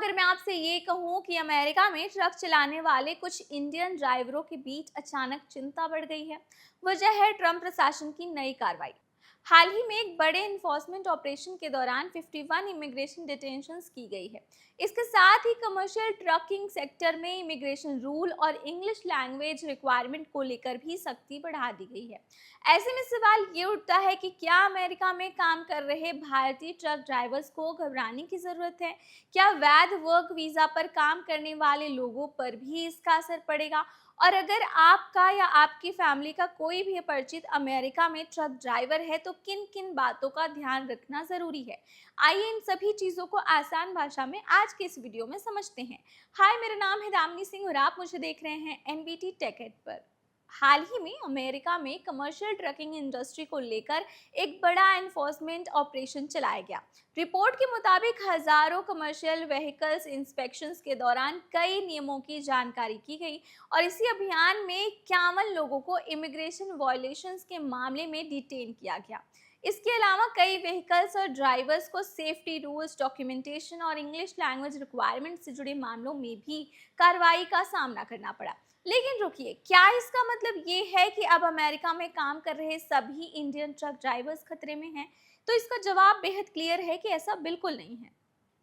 अगर मैं आपसे ये कहूँ कि अमेरिका में ट्रक चलाने वाले कुछ इंडियन ड्राइवरों के बीच अचानक चिंता बढ़ गई है। वजह है ट्रंप प्रशासन की नई कार्रवाई। हाल ही में एक बड़े इन्फोर्समेंट ऑपरेशन के दौरान 51 इमिग्रेशन डिटेंशंस की गई है। इसके साथ ही कमर्शियल ट्रकिंग सेक्टर में इमिग्रेशन रूल और इंग्लिश लैंग्वेज रिक्वायरमेंट को लेकर भी सख्ती बढ़ा दी गई है। ऐसे में सवाल ये उठता है कि क्या अमेरिका में काम कर रहे भारतीय ट्रक ड्राइवर्स को घबराने की जरूरत है? क्या वैध वर्क वीजा पर काम करने वाले लोगों पर भी इसका असर पड़ेगा? और अगर आपका या आपकी फैमिली का कोई भी परिचित अमेरिका में ट्रक ड्राइवर है तो किन किन बातों का ध्यान रखना जरूरी है? आइए इन सभी चीजों को आसान भाषा में आज के इस वीडियो में समझते हैं। हाय, मेरा नाम है दामिनी सिंह और आप मुझे देख रहे हैं एनबीटी टेक एड पर। हाल ही में अमेरिका में कमर्शियल ट्रकिंग इंडस्ट्री को लेकर एक बड़ा एनफोर्समेंट ऑपरेशन चलाया गया। रिपोर्ट के मुताबिक हजारों कमर्शियल व्हीकल्स इंस्पेक्शंस के दौरान कई नियमों की जानकारी की गई और इसी अभियान में 51 लोगों को इमिग्रेशन वायलेशंस के मामले में डिटेन किया गया। इसके अलावा कई व्हीकल्स और ड्राइवर्स को सेफ्टी रूल्स, डॉक्यूमेंटेशन और इंग्लिश लैंग्वेज रिक्वायरमेंट से जुड़े मामलों में भी कार्रवाई का सामना करना पड़ा। लेकिन रुकिए, क्या इसका मतलब ये है कि अब अमेरिका में काम कर रहे सभी इंडियन ट्रक ड्राइवर्स खतरे में हैं? तो इसका जवाब बेहद क्लियर है कि ऐसा बिल्कुल नहीं है।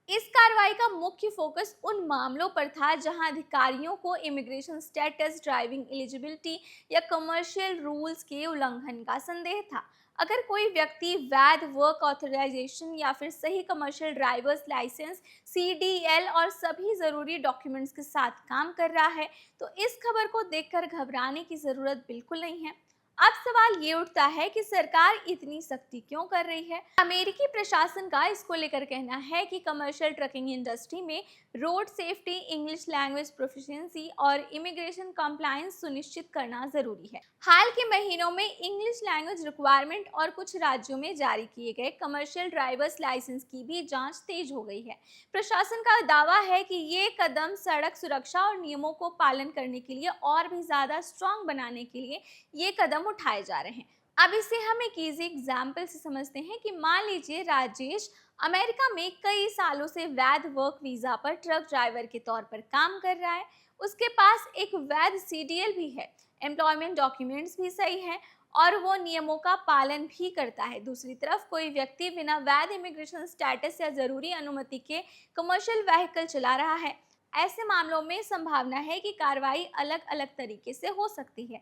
इस कार्रवाई का मुख्य फोकस उन मामलों पर था जहां अधिकारियों को इमिग्रेशन स्टेटस, ड्राइविंग एलिजिबिलिटी या कमर्शियल रूल्स के उल्लंघन का संदेह था। अगर कोई व्यक्ति वैध वर्क ऑथराइजेशन या फिर सही कमर्शियल ड्राइवर्स लाइसेंस, सीडीएल और सभी जरूरी डॉक्यूमेंट्स के साथ काम कर रहा है तो इस खबर को देखकर घबराने की जरूरत बिल्कुल नहीं है। अब सवाल ये उठता है कि सरकार इतनी सख्ती क्यों कर रही है? अमेरिकी प्रशासन का इसको लेकर कहना है कि कमर्शियल ट्रकिंग इंडस्ट्री में road safety, English language proficiency और इमिग्रेशन कंप्लायंस सुनिश्चित करना जरूरी है। हाल के महीनों में इंग्लिश लैंग्वेज रिक्वायरमेंट और कुछ राज्यों में जारी किए गए कमर्शियल ड्राइवर्स लाइसेंस की भी जांच तेज हो गई है। प्रशासन का दावा है कि ये कदम सड़क सुरक्षा और नियमों को पालन करने के लिए और भी ज्यादा स्ट्रांग बनाने के लिए ये कदम उठाए जा रहे हैं। अब इसे हम एक इजी एग्जाम्पल से समझते हैं कि मान लीजिए राजेश अमेरिका में कई सालों से वैध वर्क वीजा पर ट्रक ड्राइवर के तौर पर काम कर रहा है। उसके पास एक वैध सीडीएल भी है, एम्प्लॉयमेंट डॉक्यूमेंट्स भी सही हैं और वो नियमों का पालन भी करता है। दूसरी तरफ कोई व्यक्ति बिना वैध इमिग्रेशन स्टेटस या जरूरी अनुमति के कमर्शियल व्हीकल चला रहा है। ऐसे मामलों में संभावना है कि कार्रवाई अलग अलग तरीके से हो सकती है।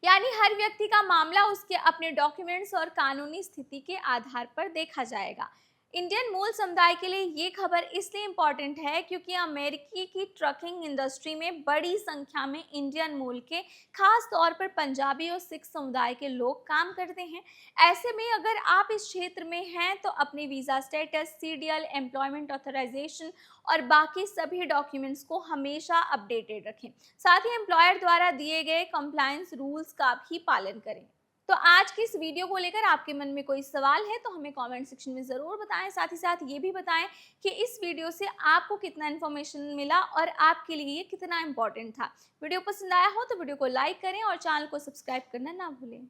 यानी हर व्यक्ति का मामला उसके अपने डॉक्यूमेंट्स और कानूनी स्थिति के आधार पर देखा जाएगा। इंडियन मूल समुदाय के लिए ये खबर इसलिए इम्पोर्टेंट है क्योंकि अमेरिकी की ट्रकिंग इंडस्ट्री में बड़ी संख्या में इंडियन मूल के, खास तौर पर पंजाबी और सिख समुदाय के लोग काम करते हैं। ऐसे में अगर आप इस क्षेत्र में हैं तो अपने visa status, CDL, employment authorization और बाकी सभी डॉक्यूमेंट्स को हमेशा अपडेटेड रखें। साथ ही एम्प्लॉयर द्वारा दिए गए कंप्लायंस रूल्स का भी पालन करें। तो आज की इस वीडियो को लेकर आपके मन में कोई सवाल है तो हमें कमेंट सेक्शन में ज़रूर बताएं। साथ ही साथ ये भी बताएं कि इस वीडियो से आपको कितना इन्फॉर्मेशन मिला और आपके लिए ये कितना इम्पोर्टेंट था। वीडियो पसंद आया हो तो वीडियो को लाइक करें और चैनल को सब्सक्राइब करना ना भूलें।